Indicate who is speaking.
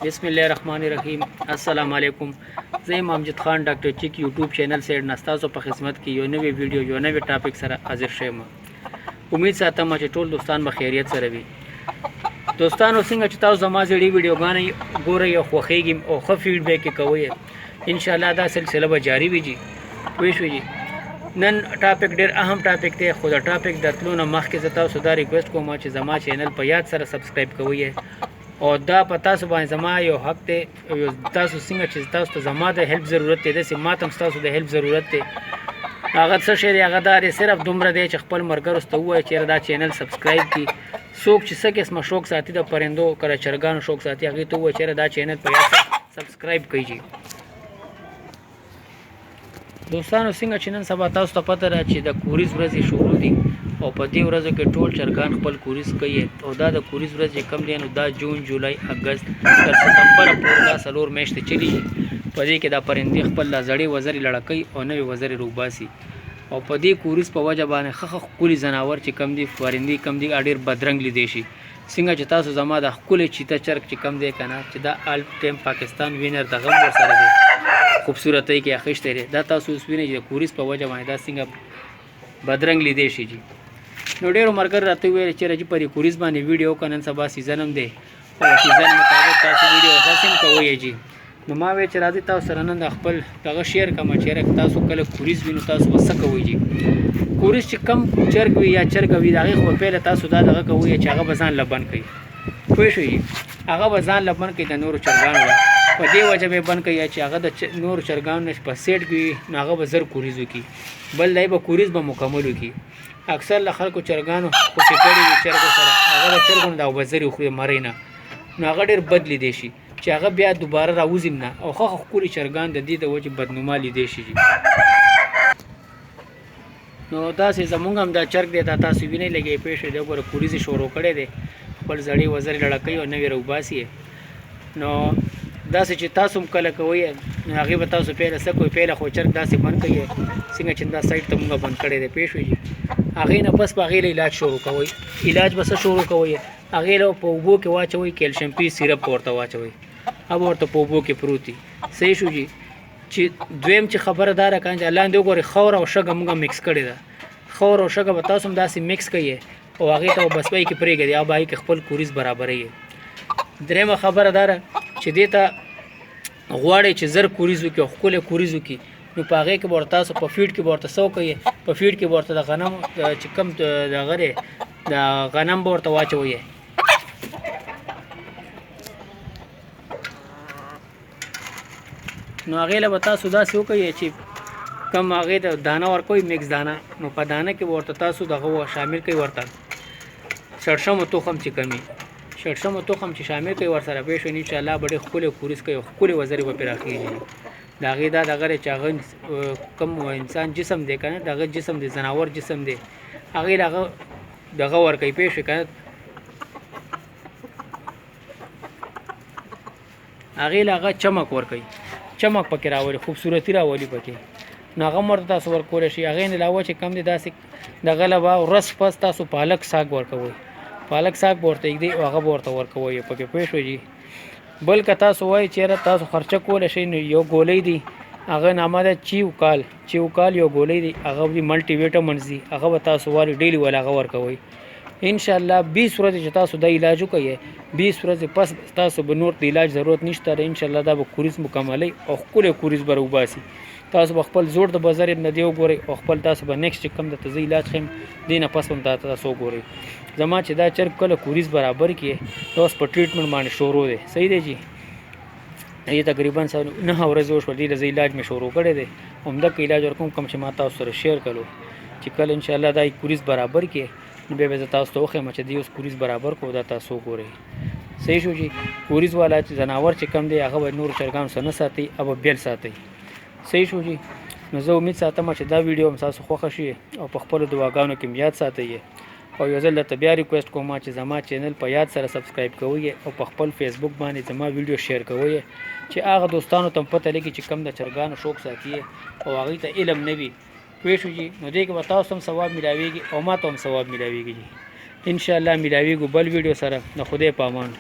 Speaker 1: بسم الله الرحمن الرحیم. السلام علیکم. زه امجد خان ډاکټر چیک یوټیوب چینل سره نستاسو په خدمت کې یو نوې ویډیو یو نوې ټاپک سره حاضر شوم. امید ساتم چې ټول دوستان به خیریت سره وي. دوستانو څنګه چې تاسو زما زړې ویډیوګانې ګورئ او خوښیږي او ښه فیډبیک کوئ، ان شاء الله دا سلسله به جاری وي. جی پوه شوئ جی. نن ټاپک ډېر اهم ټاپک دی، خو د ټاپک د تلو نه مخکې زه تاسو دا ریکویسټ کوم چې زما چینل په یاد سره سبسکرایب کوئ او دا په تاسو باندې زما یو حق دی. تاسو څنګه چې تاسو ته زما د هیلپ ضرورت دی، داسې ما ته هم ستاسو د هیلپ ضرورت دی. هغه څه شی دی، هغه دا دی صرف دومره دی چې خپل ملګرو ته ووایئ چې دا چینل سبسکرایب کړي. څوک چې څه قسمه شوق ساتي د پرندو کله چرګانو شوق ساتي، هغې ته ووایئ چې دا چینل په یاد سبسکرایب کړئ. دوستانو څنګه چې نن سبا تاسو ته پته ده چې د کوریز ورځې شروع دي او په دې ورځو کې ټول چرګان خپل کوریز کوي او دا د کوریز ورځ چې کوم دی نو دا جون، جولای، اګست تر ستمبر پورې دا 4 میاشتې چلیږي. په دې کې دا پرندې خپل زړې وزرې لړکوي او نوې وزرې روباسي او په دې کوریز په وجه باندې ښه ښکلي ځناور چې کم دي، پرندې کم دي، ډېر بدرنګ لیدی شي. څنګه چې تاسو زما د ښکلی چیته چرګ چې کم دی که نه، چې دا آل ټایم پاکستان وینر دغه هم ورسره دی، خوبصورتۍ کې اخیستی دی. دا تاسو اوس وینئ چې د کوریز په وجه باندې دا څنګه بدرنګ لیدی شي. جي نو ډېرو ملګرو راته وویل چې راځي په دې کوریز باندې ویډیو وکړه، نن سبا سیزن هم دی او سیزن مطابق تاسو ویډیو داسې هم کوئ. جي نو ما ویل چې راځئ تاسو سره نن د خپل دغه شیر کومه چې تاسو کله کوریز وینو تاسو به څه کوئ. جي کوریز چې کم چرګ وي یا چرګه وي، د هغې خو پیله تاسو دا دغه کوئ چې هغه به ځان لبن کوي. پوه شوئ جي. هغه به ځان لبن کوي د نورو چرګانو به، په دې وجه به بند کوي چې هغه د نورو چرګانو نه په سیټ کې وي نو هغه به زر کوریز وکړي، بل دی به کوریز به مکمل وکړي. اکثر له خلکو چرګانو خوشې کړي وي چرګو سره، هغه د چرګو نه د وزرې وخوري مرۍ نه، نو هغه ډېر بد لیدی شي چې هغه بیا دوباره راوځي نه او ښه ښکلي چرګان د دې د وجې بدنما لیدی شي. نو داسې زمونږ هم دا چرګ دی، دا تاسو وینئ لګې پوه شئ. دا ګوره کوریز یې شروع کړی دی، خپل زړې وزرې لړکوي او نوې راوباسي. نو داسې چې تاسو هم کله کوئ نو هغې به تاسو پیله څه کوئ، پیله خو چرګ داسې بند کوئ څنګه چې دا سایډ ته مونږ بند کړی دی. پوه شوئ جي. هغې نه بس په هغې له علاج شروع کوئ. علاج به څه شروع کوئ، هغې له په اوبو کې واچوئ، کیلشیم پی سیرپ به ورته واچوئ، هغه ورته په اوبو کې پروت دي. صحیح شو جي. چې دویم چې خبره دا راکړه چې لاندې وګورئ خاور او شګه مونږ میکس کړې ده. خاور او شګه به تاسو هم داسې میکس کوئ او هغې ته به بس پای کې پرېږدئ او به هغې کې خپل کوریز برابروئ. درېیمه خبره دا ده چې دې ته غواړئ چې زر کوریز وکړي او ښکلی کوریز وکړي، نو په هغې کې به ورته تاسو په فیډ کې به ورته څه وکوئ، په فیډ کې به ورته د غنم چې کوم دغه دی د غنم به ورته واچوئ. نو هغې له به تاسو داسې وکوئ چې کم هغې د دانه ورکوئ، میکس دانه، نو په دانه کې به ورته تاسو دغه شامل کوئ، ورته شړشمو تخم چې کمي شړشمو تخم چې شامل کوي ورسره. پوه شوئ. انشاءالله به ډېر ښکلی کوریز کوي او ښکلې وزرې به پرې راخېږي. د هغې دا دغه دی چې هغه کوم انسان جسم دی که نه، د هغه جسم دی، ځناور جسم دی، هغې له هغه دغه ورکوي. پوه شوئ که نه، هغې له هغه چمک ورکوي، چمک پکې راولي، خوبصورتي راولي پکې، نو هغه هم ورته تاسو ورکولی شئ. هغې نه علاوه چې کم دی داسې دغه له به ورځ پس تاسو پالک ساګ ورکوئ، پالک ساګ به ورته ږدئ او هغه به ورته ورکوئ پکې. پوه شوئ جي. بل که تاسو وایئ چې یاره تاسو خرچه کولی شئ، نو یو ګولۍ دی، هغه نامه ده چیوکال. چیوکال یو ګولۍ دی، هغه دي ملټي ویټامنز دي، هغه به تاسو والي ډیلي ول هغه ورکوئ. انشاءالله 20 ورځې چې تاسو دا علاج وکئ، 20 ورځې پس تاسو به نور د علاج ضرورت نشته ده. انشاءالله دا به کوریز مکملئ او ښکلی کوریز به راوباسي. تاسو به خپل زوړ د بازار نه دی وګورئ او خپل تاسو به نیکسټ چې کوم درته زه علاج ښیم دې نه پس هم تاسو وګورئ. زما چې دا چرګ کله کوریز برابر کړي نو اوس په ټریټمنټ باندې شروع دی. صحیح دی جي. یې تقریبا 9 ورځې وشوه دې له زه علاج مې شروع کړی دی. همدغه علاج ورکوم کوم چې ما تاسو سره شیر کړو، چې کله انشاءالله دا کوریز برابر کړي نو بیا به زه تاسو ته وښیم چې دې اوس کوریز برابر کړو، دا تاسو وګورئ. صحیح شو جي. کوریز والا چې ځناور چې کم دی هغه به نورو چرګانو سره نه ساتئ، هغه به بیل ساتئ. صحیح شو جي. نو زه امید ساتم چې دا ویډیو هم تاسو خوښه شي او په خپلو دعاګانو کې یاد ساتئ. او یو ځل درته بیا ریکویسټ کوم چې زما چینل په یاد سره سبسکرایب کوئ او په خپل فیسبوک باندې زما ویډیو شیر کوئ چې هغه دوستانو ته هم پته لګي چې کم د چرګانو شوق ساتي او هغوی ته علم نه وي. پوه شو جي. نو دې کې به تاسو هم ثواب میلاویږي او ما ته هم ثواب میلاویږي. انشاءالله میلاویږو بل ویډیو سره. د خدای په امان.